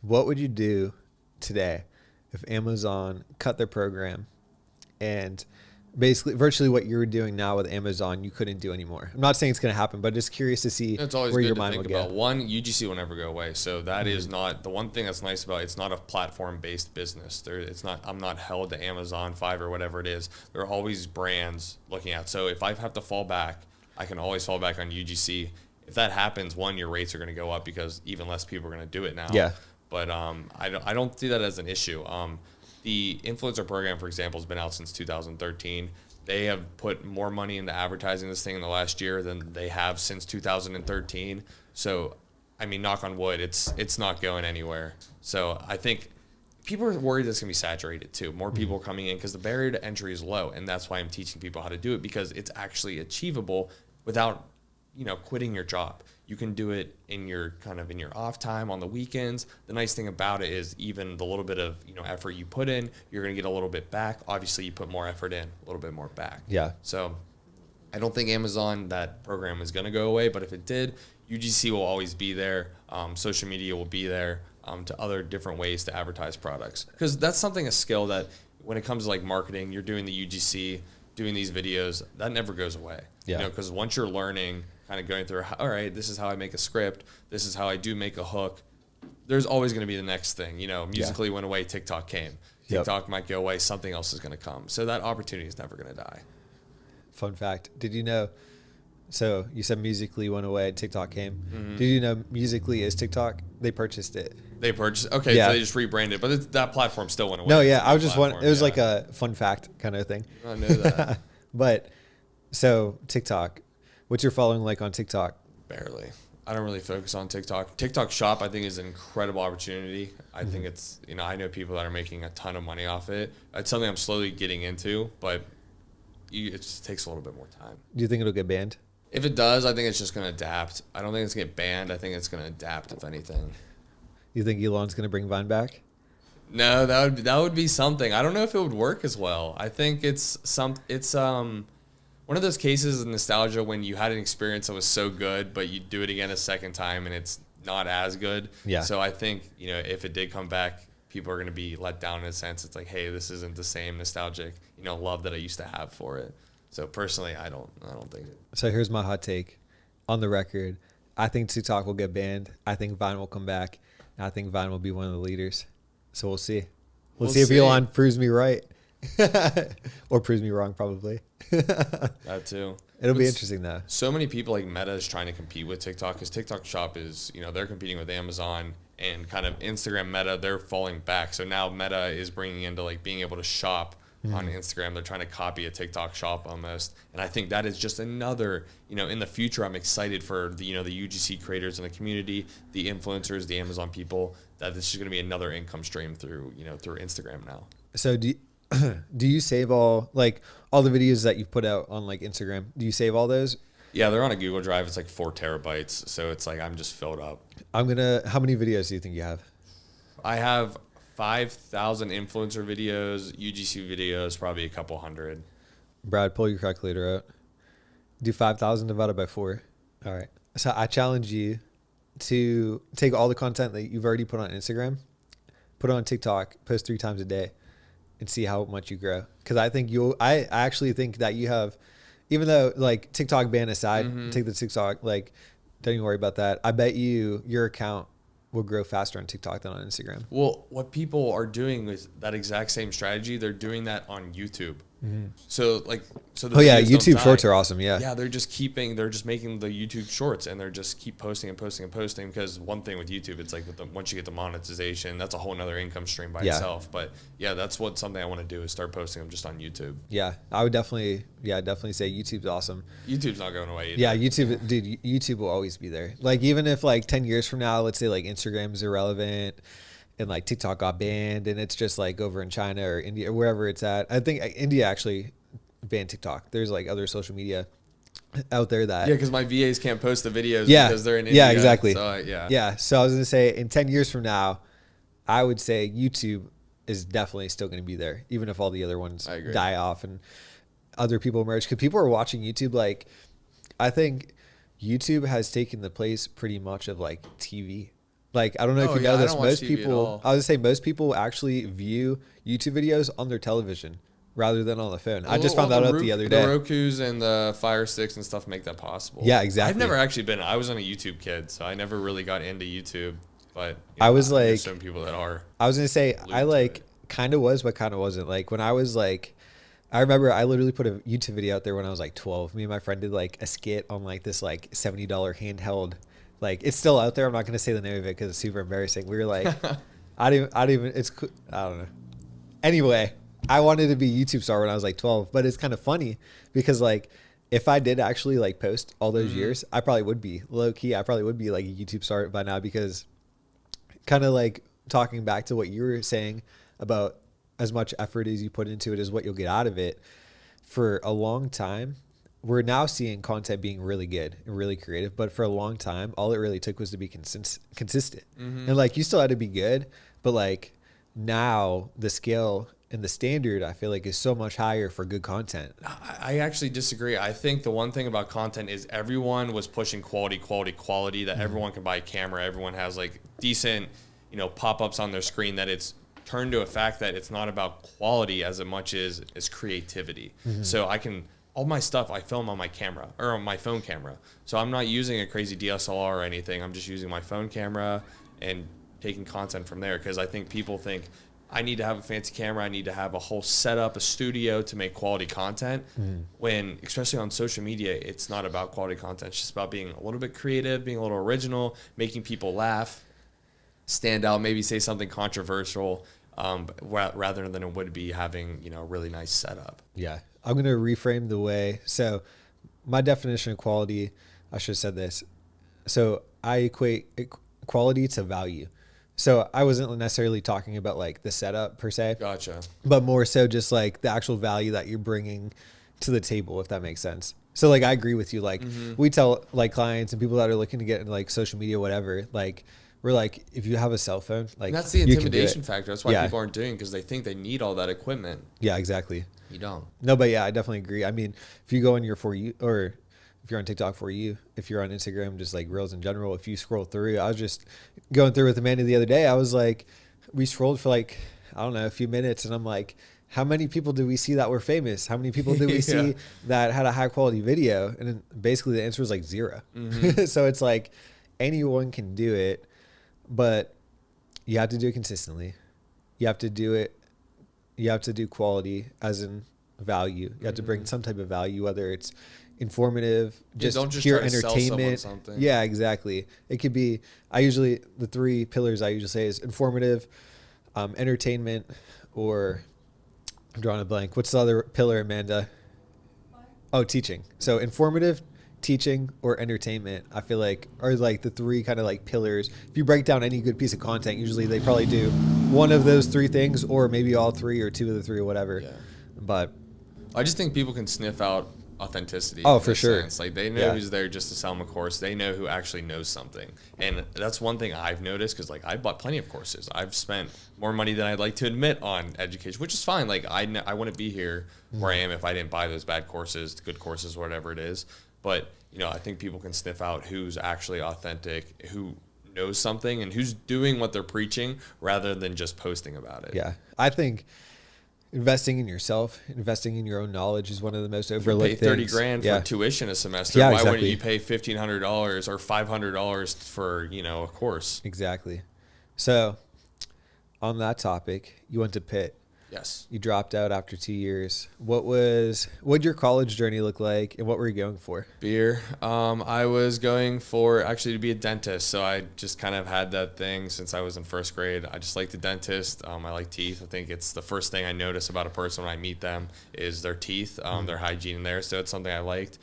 What would you do today if Amazon cut their program and basically virtually what you're doing now with Amazon you couldn't do anymore? I'm not saying it's going to happen, but just curious to see it's always where good your to mind think will about. go. One, UGC will never go away. So that is not the one thing that's nice about it. It's not a platform-based business. I'm not held to Amazon, Fiverr, whatever it is. There are always brands looking at. So if I have to fall back, I can always fall back on UGC. If that happens, one, your rates are going to go up because even less people are going to do it now. Yeah. But I don't see that as an issue. The influencer program, for example, has been out since 2013. They have put more money into advertising this thing in the last year than they have since 2013. So, I mean, knock on wood, it's not going anywhere. So I think people are worried that it's going to be saturated too. More people are coming in because the barrier to entry is low. And that's why I'm teaching people how to do it, because it's actually achievable without, quitting your job. You can do it in your off time on the weekends. The nice thing about it is even the little bit of, effort you put in, you're going to get a little bit back. Obviously you put more effort in, a little bit more back. Yeah. So I don't think Amazon, that program is going to go away, but if it did, UGC will always be there. Social media will be there, to other different ways to advertise products. Because that's a skill that when it comes to like marketing, you're doing the UGC, doing these videos, that never goes away. Yeah. You know, because once you're learning, kind of going through, all right, this is how I make a script. This is how I do make a hook. There's always going to be the next thing. You know, Musical.ly went away, TikTok came. TikTok might go away, something else is going to come. So that opportunity is never going to die. Fun fact. Did you know, so you said Musical.ly went away, TikTok came. Mm-hmm. Did you know Musical.ly is TikTok? They purchased it. They purchased, okay, so they just rebranded, but that platform still went away. No, yeah, I was just wondering, it was like a fun fact kind of thing. I know that. But, so TikTok, what's your following like on TikTok? Barely. I don't really focus on TikTok. TikTok Shop, I think, is an incredible opportunity. I think it's, you know, I know people that are making a ton of money off it. It's something I'm slowly getting into, but it just takes a little bit more time. Do you think it'll get banned? If it does, I think it's just going to adapt. I don't think it's going to get banned. I think it's going to adapt, if anything. You think Elon's going to bring Vine back? No, that would be something. I don't know if it would work as well. I think it's one of those cases of nostalgia when you had an experience that was so good, but you do it again a second time and it's not as good. Yeah. So I think, you know, if it did come back, people are going to be let down in a sense. It's like, hey, this isn't the same nostalgic, you know, love that I used to have for it. So personally, I don't think it. So here's my hot take on the record. I think TikTok will get banned. I think Vine will come back. And I think Vine will be one of the leaders. So we'll see. We'll see if Elon proves me right. Or proves me wrong, probably. That too. It'll be interesting though. So many people like Meta is trying to compete with TikTok because TikTok Shop is, you know, they're competing with Amazon and kind of Instagram Meta, they're falling back. So now Meta is bringing into like being able to shop on Instagram. They're trying to copy a TikTok Shop almost. And I think that is just another, you know, in the future, I'm excited for the, you know, the UGC creators in the community, the influencers, the Amazon people, that this is going to be another income stream through, you know, through Instagram now. So do you save all the videos that you put out on like Instagram? Do you save all those? Yeah, they're on a Google Drive. It's like 4 terabytes. So it's like, I'm just filled up. How many videos do you think you have? I have 5,000 influencer videos, UGC videos, probably a couple hundred. Brad, pull your calculator out. Do 5,000 divided by 4. All right. So I challenge you to take all the content that you've already put on Instagram, put it on TikTok, post 3 times a day, and see how much you grow. Because I actually think that you have, even though like TikTok ban aside, take the TikTok, like don't even worry about that. I bet your account will grow faster on TikTok than on Instagram. Well, what people are doing with that exact same strategy, they're doing that on YouTube. So the YouTube shorts are awesome. Yeah, they're just making the YouTube shorts and they're just keep posting and posting and posting, because one thing with YouTube, it's like once you get the monetization, that's a whole nother income stream by itself. But yeah, that's something I want to do, is start posting them just on YouTube. Yeah, I would definitely say YouTube's awesome. YouTube's not going away either. Yeah, YouTube will always be there. Like even if like 10 years from now, let's say like Instagram's irrelevant and like TikTok got banned and it's just like over in China or India or wherever it's at. I think India actually banned TikTok. There's like other social media out there that... Yeah, because my VAs can't post the videos because they're in India. Yeah, exactly. So, So I was going to say in 10 years from now, I would say YouTube is definitely still going to be there, even if all the other ones die off and other people emerge. Because people are watching YouTube. Like, I think YouTube has taken the place pretty much of like TV. Like, I don't know if you know this. Most people, I would say most people actually view YouTube videos on their television rather than on the phone. I just found that out the other day. The Rokus and the Fire Sticks and stuff make that possible. Yeah, exactly. I've never actually I was on a YouTube kid, so I never really got into YouTube. But I was like, there's some people that are. I was going to say, I like kind of was, but kind of wasn't. Like when I was like, I remember I literally put a YouTube video out there when I was like 12. Me and my friend did like a skit on like this like $70 handheld. Like it's still out there. I'm not going to say the name of it because it's super embarrassing. We were like, I don't know. Anyway, I wanted to be a YouTube star when I was like 12, but it's kind of funny because like if I did actually like post all those years, I probably would be low key. I probably would be like a YouTube star by now, because kind of like talking back to what you were saying about as much effort as you put into it is what you'll get out of it. For a long time, we're now seeing content being really good and really creative, but for a long time, all it really took was to be consistent. And like, you still had to be good, but like now the scale and the standard I feel like is so much higher for good content. I actually disagree. I think the one thing about content is everyone was pushing quality, that everyone can buy a camera. Everyone has like decent, pop-ups on their screen, that it's turned to a fact that it's not about quality as much as creativity. So all my stuff I film on my camera or on my phone camera. So I'm not using a crazy DSLR or anything. I'm just using my phone camera and taking content from there, because I think people think I need to have a fancy camera, I need to have a whole setup, a studio to make quality content. When, especially on social media, it's not about quality content. It's just about being a little bit creative, being a little original, making people laugh, stand out, maybe say something controversial, rather than it would be having, a really nice setup. Yeah. I'm going to reframe the way. So my definition of quality, I should have said this. So I equate quality to value. So I wasn't necessarily talking about like the setup per se. Gotcha. But more so just like the actual value that you're bringing to the table, if that makes sense. So like I agree with you. Like we tell like clients and people that are looking to get into like social media, whatever, like we're like, if you have a cell phone, like and that's the intimidation factor. That's why people aren't doing, because they think they need all that equipment. Yeah, exactly. You don't. No, but yeah, I definitely agree. I mean, if you go on your For You, or if you're on TikTok For You, if you're on Instagram, just like Reels in general, if you scroll through, I was just going through with Amanda the other day. I was like, we scrolled for like, I don't know, a few minutes, and I'm like, how many people do we see that were famous? How many people do we see that had a high quality video? And then basically the answer was like 0. So it's like anyone can do it, but you have to do it consistently. You have to do it. You have to do quality as in value. You have to bring some type of value, whether it's informative, just pure entertainment. Yeah, exactly. It could be, the 3 pillars I usually say is informative, entertainment, or I'm drawing a blank. What's the other pillar, Amanda? Oh, teaching. So informative, teaching, or entertainment, I feel like are like the 3 kind of like pillars. If you break down any good piece of content, usually they probably do one of those 3 things, or maybe all 3 or 2 of the 3 or whatever. Yeah. But I just think people can sniff out authenticity. Oh, for sure. Sense. Like they know who's there just to sell them a course. They know who actually knows something. And that's one thing I've noticed, because like I bought plenty of courses. I've spent more money than I'd like to admit on education, which is fine. Like I wouldn't be here where I am if I didn't buy those bad courses, good courses, whatever it is. But, I think people can sniff out who's actually authentic, who knows something, and who's doing what they're preaching rather than just posting about it. Yeah. I think investing in yourself, investing in your own knowledge is one of the most overlooked things. Pay $30,000 for tuition a semester. Why wouldn't you pay $1,500 or $500 for, a course? Exactly. So on that topic, you went to Pitt. Yes. You dropped out after 2 years. What'd your college journey look like, and what were you going for? Beer. I was going for actually to be a dentist. So I just kind of had that thing since I was in first grade. I just like the dentist. I like teeth. I think it's the first thing I notice about a person when I meet them is their teeth, their hygiene in there. So it's something I liked.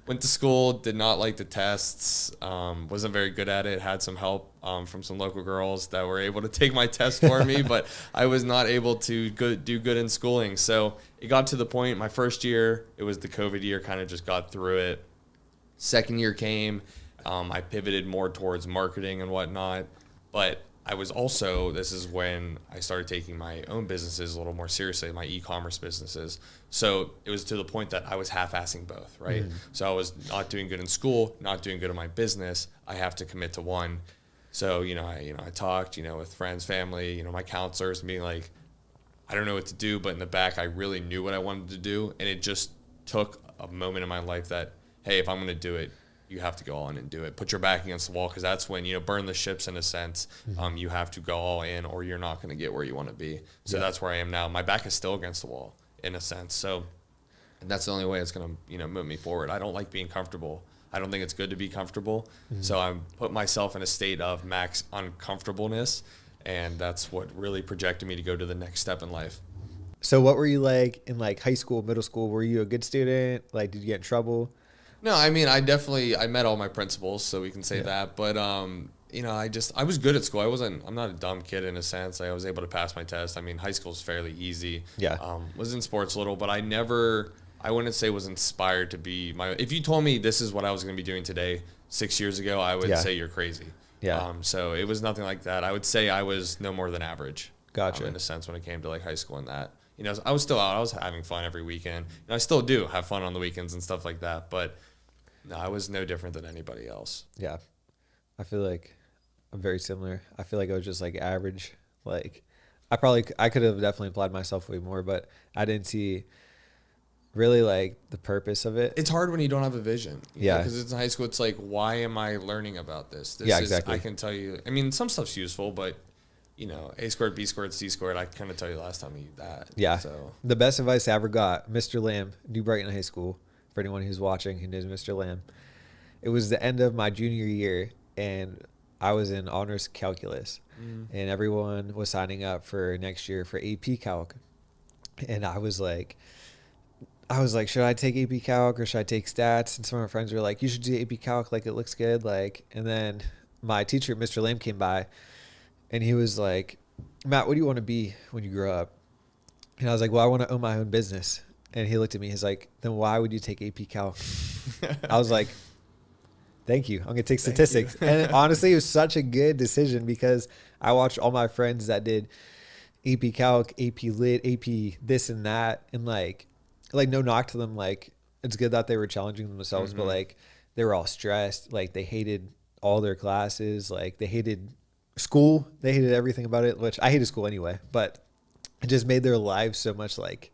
Went to school, did not like the tests, wasn't very good at it, had some help from some local girls that were able to take my test for me, but I was not able to do good in schooling. So it got to the point, my first year, it was the COVID year, kind of just got through it. Second year came, I pivoted more towards marketing and whatnot, but I was also, this is when I started taking my own businesses a little more seriously, my e-commerce businesses. So it was to the point that I was half-assing both, right? So I was not doing good in school, not doing good in my business. I have to commit to one. So, I talked, with friends, family, my counselors, and being like, I don't know what to do, but in the back, I really knew what I wanted to do. And it just took a moment in my life that, hey, if I'm going to do it, you have to go all in and do it. Put your back against the wall, because that's when, burn the ships in a sense. You have to go all in, or you're not going to get where you want to be. So that's where I am now. My back is still against the wall in a sense. So that's the only way it's going to, move me forward. I don't like being comfortable. I don't think it's good to be comfortable. So I put myself in a state of max uncomfortableness, and that's what really projected me to go to the next step in life. So what were you like in like high school, middle school? Were you a good student? Like, did you get in trouble? No, I mean, I met all my principals, so we can say that. But, I was good at school. I'm not a dumb kid in a sense. I was able to pass my test. I mean, high school is fairly easy. Yeah. Was in sports a little, but I wouldn't say was inspired to be if you told me this is what I was going to be doing today 6 years ago, I would say you're crazy. Yeah. So it was nothing like that. I would say I was no more than average. Gotcha. In a sense, when it came to like high school and that. You know, I was still out. I was having fun every weekend. And I still do have fun on the weekends and stuff like that. But no, I was no different than anybody else. Yeah. I feel like I'm very similar. I feel like I was just like average. Like I could have definitely applied myself way more, but I didn't see really like the purpose of it. It's hard when you don't have a vision. Yeah. Because it's in high school. It's like, why am I learning about this? Yeah, exactly. I can tell you. I mean, some stuff's useful, but you know, A squared, B squared, C squared. I kind of tell you last time you that. Yeah. So The best advice I ever got, Mr. Lamb, New Brighton High School, for anyone who's watching who knows Mr. Lamb. It was the end of my junior year, and I was in honors calculus, and everyone was signing up for next year for AP Calc. And I was like, should I take AP Calc or should I take stats? And some of my friends were like, you should do AP Calc, like it looks good. Like, and then my teacher, Mr. Lamb, came by, and he was like, Matt, what do you want to be when you grow up? And I was like, well, I want to own my own business. And he looked at me, he's like, then why would you take AP Calc? I was like, thank you. I'm going to take statistics. And honestly, it was such a good decision because I watched all my friends that did AP Calc, AP Lit, AP this and that. And like no knock to them. Like, it's good that they were challenging themselves, but like they were all stressed. Like they hated all their classes. Like they hated school. They hated everything about it, which I hated school anyway, but it just made their lives so much like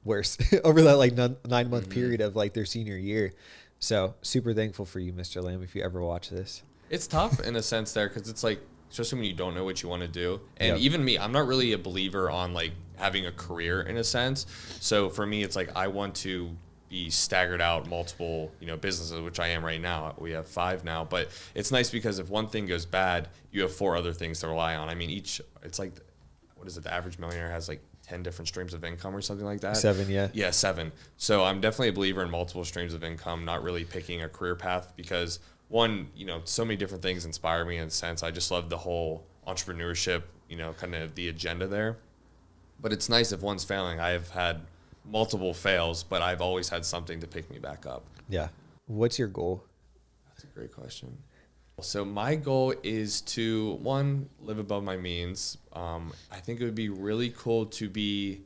worse over that like 9-month period of like their senior year. So super thankful for you, Mr. Lamb, if you ever watch this. it's tough in a sense there because it's like, especially when you don't know what you want to do. And even me, I'm not really a believer on like having a career in a sense. So for me, it's like I want to be staggered out multiple, you know, businesses, which I am right now. We have 5 now, but it's nice because if one thing goes bad, you have 4 other things to rely on. I mean, it's like, what is it? The average millionaire has like 10 different streams of income or something like that. 7, yeah. Yeah, 7. So I'm definitely a believer in multiple streams of income, not really picking a career path because one, you know, so many different things inspire me in a sense. I just love the whole entrepreneurship, you know, kind of the agenda there. But it's nice if one's failing. I have had multiple fails, but I've always had something to pick me back up. Yeah. What's your goal? That's a great question. So my goal is to, one, live above my means. I think it would be really cool to be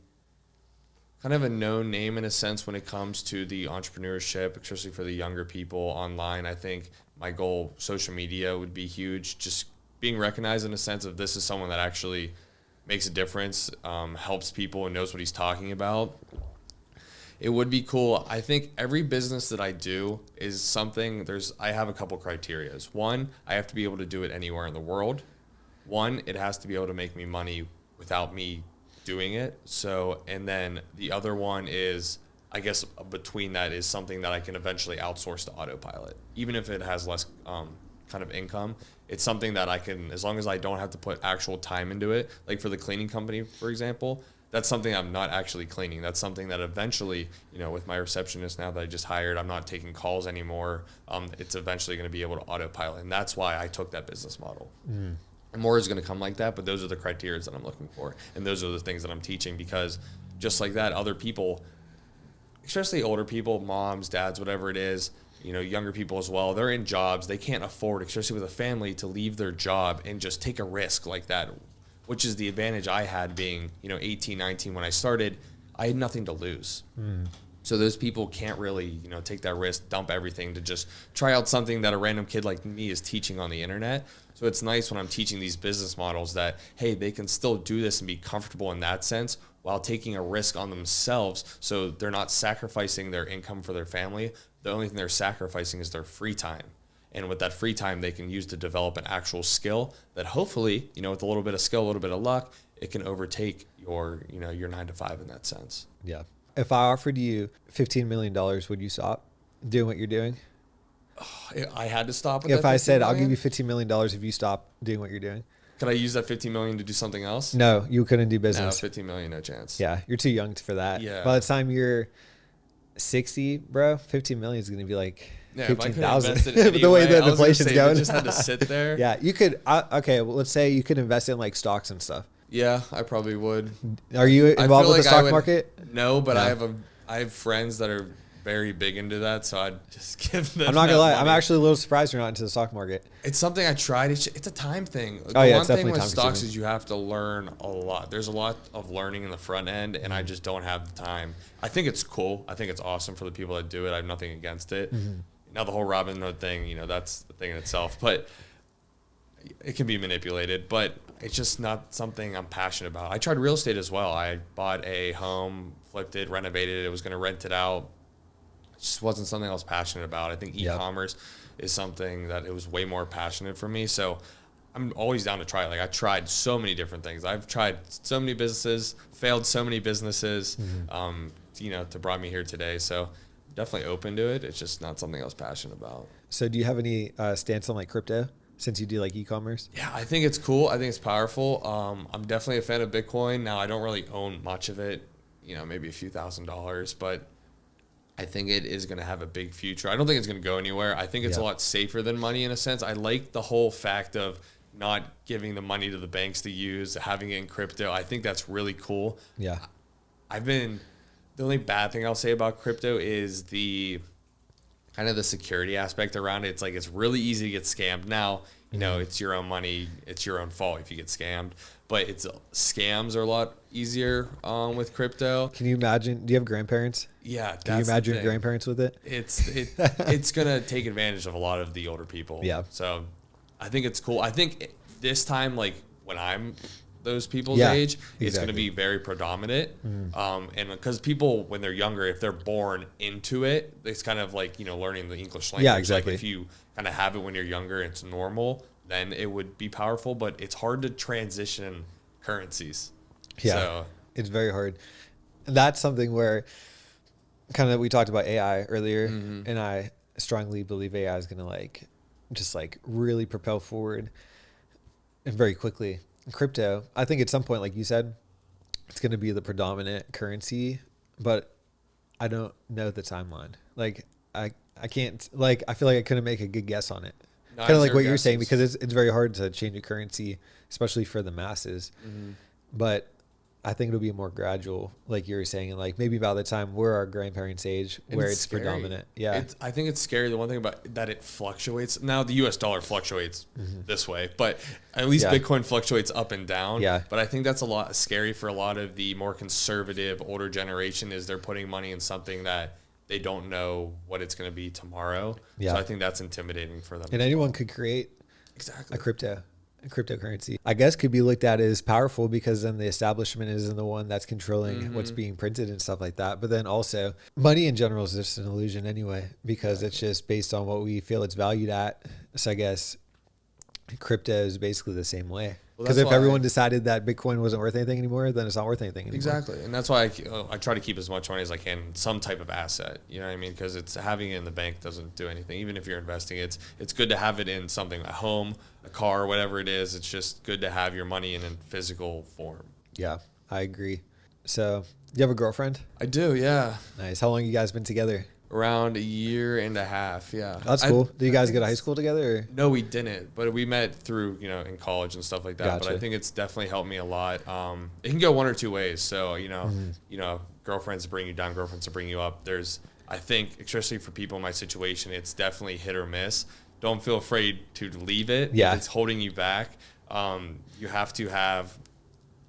kind of a known name in a sense when it comes to the entrepreneurship, especially for the younger people online. I think my goal, social media, would be huge. Just being recognized in a sense of this is someone that actually makes a difference, helps people and knows what he's talking about. It would be cool. I think every business that I do is something, I have a couple criterias. One, I have to be able to do it anywhere in the world. One, it has to be able to make me money without me doing it. So, and then the other one is, I guess between that is something that I can eventually outsource to autopilot. Even if it has less kind of income, it's something that I can, as long as I don't have to put actual time into it, like for the cleaning company, for example, that's something I'm not actually cleaning. That's something that eventually, you know, with my receptionist now that I just hired, I'm not taking calls anymore. It's eventually going to be able to autopilot. And that's why I took that business model. And more is going to come like that, but those are the criteria that I'm looking for. And those are the things that I'm teaching because just like that, other people, especially older people, moms, dads, whatever it is, you know, younger people as well, they're in jobs. They can't afford, especially with a family, to leave their job and just take a risk like that, which is the advantage I had being, you know, 18, 19 when I started. I had nothing to lose. So those people can't really, you know, take that risk, dump everything to just try out something that a random kid like me is teaching on the internet. So it's nice when I'm teaching these business models that, hey, they can still do this and be comfortable in that sense while taking a risk on themselves. So they're not sacrificing their income for their family. The only thing they're sacrificing is their free time. And with that free time, they can use to develop an actual skill that hopefully, you know, with a little bit of skill, a little bit of luck, it can overtake your, you know, your 9 to 5 in that sense. Yeah. If I offered you $15 million, would you stop doing what you're doing? I had to stop with If that I said, $15 I'll give million? you $15 million if you stop doing what you're doing. Could I use that $15 million to do something else? No, you couldn't do No, business. $15 million, no chance. Yeah, you're too young for that. Yeah. By the time you're 60, bro, 15 million is going to be like Yeah, if I could 15,000. invest it The way anyway, that I was gonna inflation's say, going. they just had to sit there. Yeah, you could. Okay, well, let's say you could invest in like stocks and stuff. Yeah, I probably would. Are you I involved feel with the like I stock would- market? No, but No. I have friends that are very big into that, so I'd just give them. I'm not gonna lie. money. I'm actually a little surprised you're not into the stock market. It's something I tried. It's a time thing. Oh, yeah, One it's thing definitely with time stocks consuming. is you have to learn a lot. There's a lot of learning in the front end, and I just don't have the time. I think it's cool. I think it's awesome for the people that do it. I have nothing against it. Now the whole Robinhood thing, that's the thing in itself, but it can be manipulated. But it's just not something I'm passionate about. I tried real estate as well. I bought a home, flipped it, renovated it. I was going to rent it out. It just wasn't something I was passionate about. I think e-commerce is something that it was way more passionate for me. So I'm always down to try it. Like I tried so many different things. I've tried so many businesses, failed so many businesses, to brought me here today. So definitely open to it. It's just not something I was passionate about. So do you have any stance on like crypto since you do like e-commerce? Yeah, I think it's cool. I think it's powerful. I'm definitely a fan of Bitcoin. Now I don't really own much of it, maybe a few $1,000s, but I think it is going to have a big future. I don't think it's going to go anywhere. I think it's a lot safer than money in a sense. I like the whole fact of not giving the money to the banks to use, having it in crypto. I think that's really cool. Yeah. The only bad thing I'll say about crypto is the kind of the security aspect around it. It's like, it's really easy to get scammed. Now, it's your own money. It's your own fault if you get scammed, but scams are a lot easier with crypto. Can you imagine? Do you have grandparents? Yeah. Can you imagine your grandparents with it? It's going to take advantage of a lot of the older people. Yeah. So I think it's cool. I think this time, like when I'm those people's age, it's going to be very predominant. And because people, when they're younger, if they're born into it, it's kind of like, learning the English language. Yeah, exactly. Like if you kind of have it when you're younger, it's normal, then it would be powerful, but it's hard to transition currencies. Yeah. So, it's very hard. And that's something where kind of, we talked about AI earlier, and I strongly believe AI is going to really propel forward and very quickly. Crypto, I think at some point, like you said, it's going to be the predominant currency, but I don't know the timeline. Like I can't, like, I feel like I couldn't make a good guess on it. Kind of like what you're saying, because it's very hard to change a currency, especially for the masses. But I think it'll be more gradual, like you were saying, and like maybe by the time we're our grandparents' age, where it's predominant. Yeah, I think it's scary. The one thing about that, it fluctuates. Now the U.S. dollar fluctuates this way, but at least Bitcoin fluctuates up and down. Yeah. But I think that's a lot scary for a lot of the more conservative, older generation. Is they're putting money in something that they don't know what it's going to be tomorrow. Yeah. So I think that's intimidating for them. And anyone could create exactly a cryptocurrency, I guess, could be looked at as powerful, because then the establishment isn't the one that's controlling what's being printed and stuff like that. But then also money in general is just an illusion anyway, because it's just based on what we feel it's valued at. So I guess crypto is basically the same way. Because if everyone decided that Bitcoin wasn't worth anything anymore, then it's not worth anything anymore. Exactly. And that's why I try to keep as much money as I can in some type of asset. You know what I mean? Because it's having it in the bank doesn't do anything. Even if you're investing, it's good to have it in something, a home, a car, whatever it is. It's just good to have your money in a physical form. Yeah, I agree. So, do you have a girlfriend? I do, yeah. Nice. How long you guys been together? Around a year and a half, yeah. That's cool. Did you guys go to high school together? Or? No, we didn't. But we met through, in college and stuff like that. Gotcha. But I think it's definitely helped me a lot. It can go one or two ways. So, girlfriends bring you down, girlfriends to bring you up. I think, especially for people in my situation, it's definitely hit or miss. Don't feel afraid to leave it. Yeah. If it's holding you back. You have to have...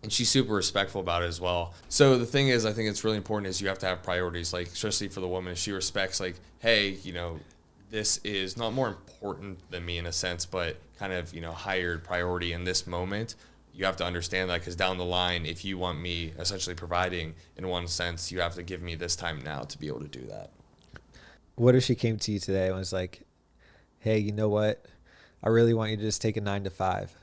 And she's super respectful about it as well. So the thing is, I think it's really important is you have to have priorities, like especially for the woman. If she respects, like, hey, this is not more important than me in a sense, but kind of, higher priority in this moment. You have to understand that, because down the line, if you want me essentially providing in one sense, you have to give me this time now to be able to do that. What if she came to you today and was like, hey, you know what? I really want you to just take a 9 to 5.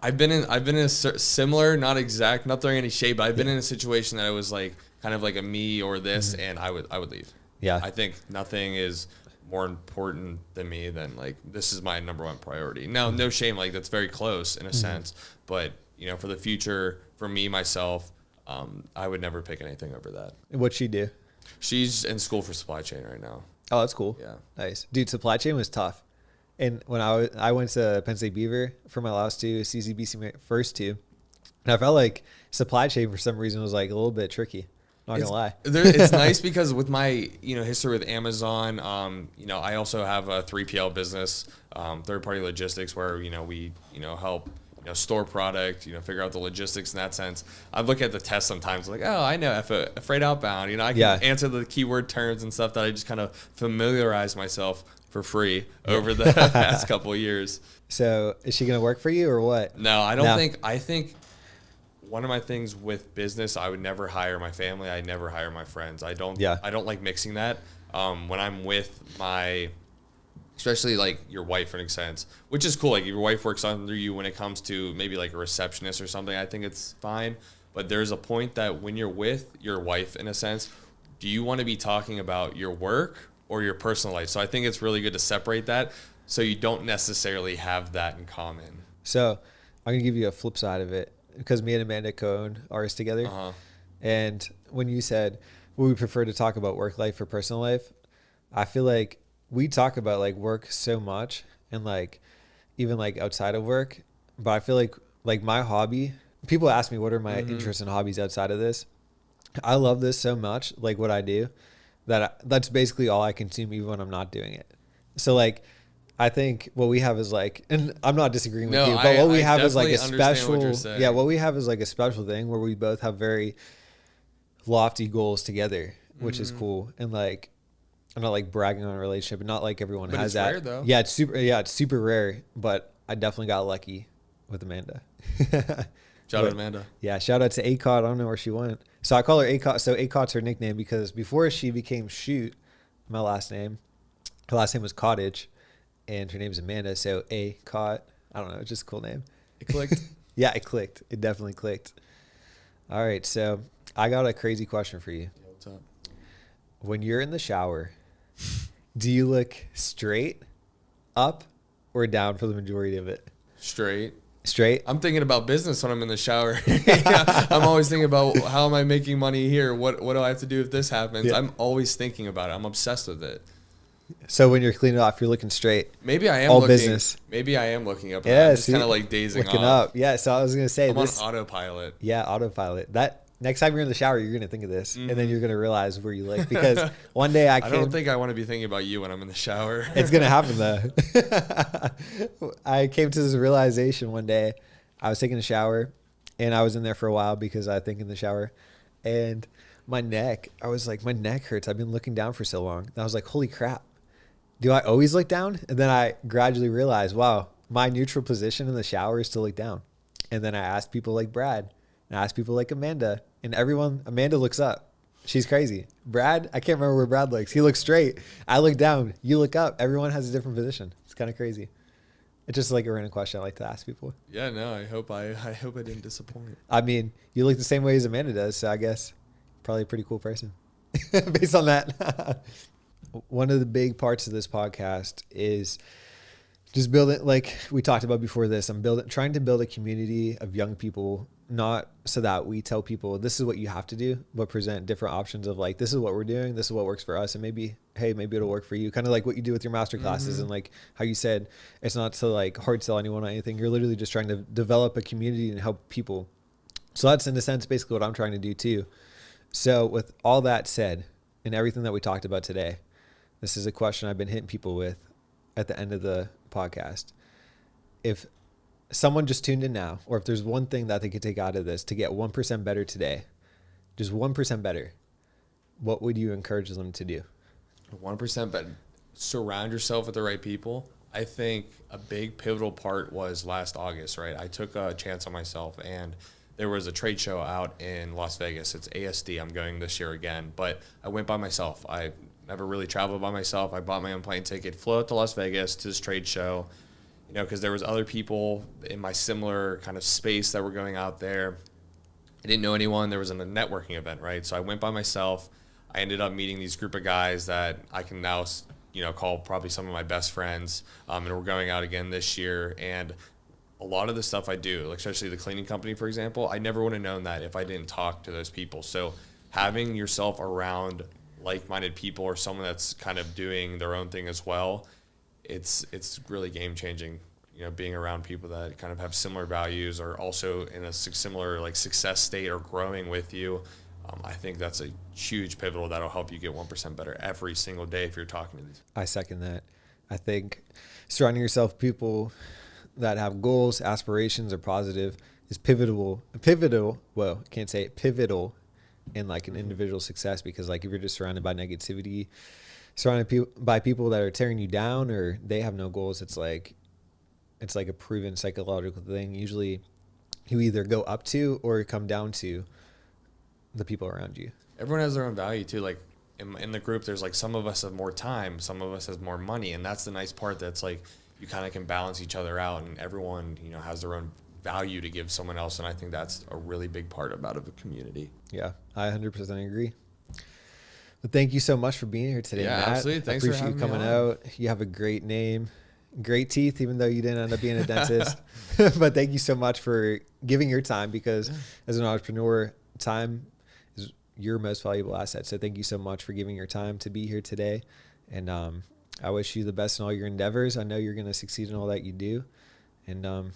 I've been in a similar, not exact, not throwing any shade, but I've been in a situation that I was like kind of like a me or this, and I would leave. Yeah. I think nothing is more important than me than like, this is my number one priority. Now, no shame, like that's very close in a sense, but for the future, for me, myself, I would never pick anything over that. What'd she do? She's in school for supply chain right now. Oh, that's cool. Yeah. Nice. Dude, supply chain was tough. And when I went to Penn State Beaver for my last two, CCBC my first two, and I felt like supply chain for some reason was like a little bit tricky. Not gonna lie. It's nice because with my history with Amazon, I also have a 3PL business, third party logistics, where we help store product, figure out the logistics in that sense. I look at the test sometimes like, oh, I know freight outbound. I can answer the keyword terms and stuff that I just kind of familiarize myself for free over the past couple of years. So is she gonna work for you or what? No, I don't think. I think one of my things with business, I would never hire my family. I never hire my friends. I don't like mixing that. When I'm with especially like your wife, for instance, which is cool. Like your wife works under you when it comes to maybe like a receptionist or something. I think it's fine. But there's a point that when you're with your wife, in a sense, do you want to be talking about your work or your personal life? So I think it's really good to separate that so you don't necessarily have that in common. So I'm going to give you a flip side of it, because me and Amanda co-own ours together. And when you said, would we prefer to talk about work life or personal life? I feel like we talk about like work so much and like even like outside of work. But I feel like my hobby, people ask me what are my interests and hobbies outside of this. I love this so much, like what I do, that's basically all I consume even when I'm not doing it. So like, I think what we have is like, and I'm not disagreeing with you, but what we have is like a special, what we have is like a special thing where we both have very lofty goals together, which is cool. And like, I'm not like bragging on a relationship, and not like everyone has that. Rare, though. Yeah, it's super rare, but I definitely got lucky with Amanda. Shout out Amanda. Yeah, shout out to ACOT. I don't know where she went. So I call her ACOT. So ACOT's her nickname because before she became Shoot, my last name, her last name was Cottage. And her name's Amanda, so ACOT. I don't know, it's just a cool name. It clicked. Yeah, it clicked. It definitely clicked. All right, so I got a crazy question for you. Yeah, what's up? When you're in the shower, do you look straight, up, or down for the majority of it? Straight. I'm thinking about business when I'm in the shower. I'm always thinking about how am I making money here? What do I have to do if this happens? Yeah. I'm always thinking about it. I'm obsessed with it. So when you're cleaning off, you're looking straight. Maybe I am all looking, business. Maybe I am looking up. Yeah, it's kind of like dazing looking off. up. Yeah, so I was gonna say I'm on autopilot. Yeah, autopilot. That next time you're in the shower, you're gonna think of this, and then you're gonna realize where you look. Because one day I don't think I want to be thinking about you when I'm in the shower. It's gonna happen though. I came to this realization one day. I was taking a shower, and I was in there for a while because I think in the shower, and my neck hurts. I've been looking down for so long. And I was like, holy crap. Do I always look down? And then I gradually realized, wow, my neutral position in the shower is to look down. And then I asked people like Brad, and I asked people like Amanda, and Amanda looks up. She's crazy. Brad, I can't remember where Brad looks. He looks straight. I look down. You look up. Everyone has a different position. It's kind of crazy. It's just like a random question I like to ask people. Yeah, no, I hope I didn't disappoint. I mean, you look the same way as Amanda does, so I guess probably a pretty cool person based on that. One of the big parts of this podcast is just building, like we talked about before this, trying to build a community of young people, not so that we tell people this is what you have to do, but present different options of like, this is what we're doing, this is what works for us, and maybe it'll work for you. Kind of like what you do with your master classes, and like how you said, it's not to like hard sell anyone on anything. You're literally just trying to develop a community and help people. So that's in a sense basically what I'm trying to do too. So with all that said, and everything that we talked about today, this is a question I've been hitting people with at the end of the podcast. If someone just tuned in now, or if there's one thing that they could take out of this to get 1% better today, just 1% better, what would you encourage them to do? 1% better. Surround yourself with the right people. I think a big pivotal part was last August, right? I took a chance on myself, and there was a trade show out in Las Vegas. It's ASD. I'm going this year again, but I went by myself. I never really traveled by myself. I bought my own plane ticket, flew out to Las Vegas to this trade show, because there was other people in my similar kind of space that were going out there. I didn't know anyone. There was a networking event, right? So I went by myself. I ended up meeting these group of guys that I can now, call probably some of my best friends. And we're going out again this year. And a lot of the stuff I do, like especially the cleaning company, for example, I never would have known that if I didn't talk to those people. So having yourself around like-minded people or someone that's kind of doing their own thing as well, it's really game-changing. Being around people that kind of have similar values or also in a similar like success state or growing with you, I think that's a huge pivotal that'll help you get 1% better every single day if you're talking to these. I second that. I think surrounding yourself with people that have goals, aspirations, are positive is pivotal. Well, I can't say it, pivotal in like an individual success, because like if you're just surrounded by negativity, surrounded by people that are tearing you down or they have no goals, it's like a proven psychological thing. Usually you either go up to or come down to the people around you. Everyone has their own value too. Like in the group, there's like some of us have more time, some of us has more money, and that's the nice part. That's like you kind of can balance each other out, and everyone has their own value to give someone else, and I think that's a really big part about a community. Yeah, I 100% agree. But thank you so much for being here today, Matt. Absolutely. Thanks I appreciate for you having coming me on. out. You have a great name, great teeth, even though you didn't end up being a dentist. But thank you so much for giving your time, because as an entrepreneur, time is your most valuable asset. So thank you so much for giving your time to be here today. And I wish you the best in all your endeavors. I know you're going to succeed in all that you do. And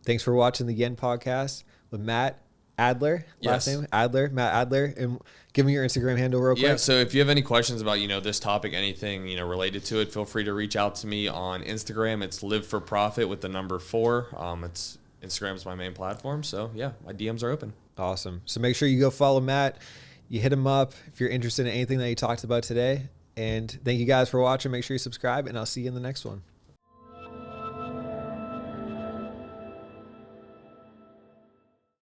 thanks for watching the Yen podcast with Matt Adler. Last name Adler, Matt Adler. And give me your Instagram handle real quick. Yeah, so if you have any questions about this topic, anything related to it, feel free to reach out to me on Instagram. It's Live for Profit with the number 4. Instagram is my main platform, so yeah, my DMs are open. Awesome. So make sure you go follow Matt. You hit him up if you're interested in anything that he talked about today. And thank you guys for watching. Make sure you subscribe, and I'll see you in the next one.